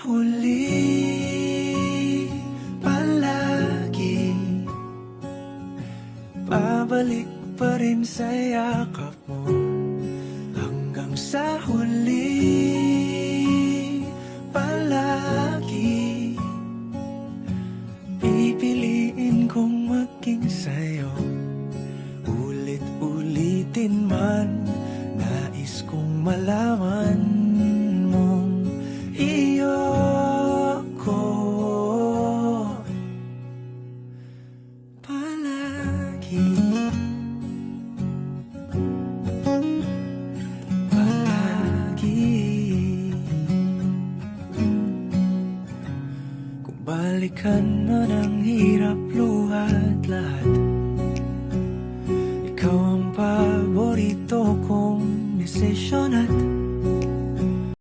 huli, palagi babalik pa rin sa yakap mo. Hanggang sa huli, palagi pipiliin kong maging sa'yo. Ulit-ulitin man, nais kong malaman mong iyo ko palagi. Kung balikan man ang hirap, luhat lahat, ikaw ang paborito kong desisyon at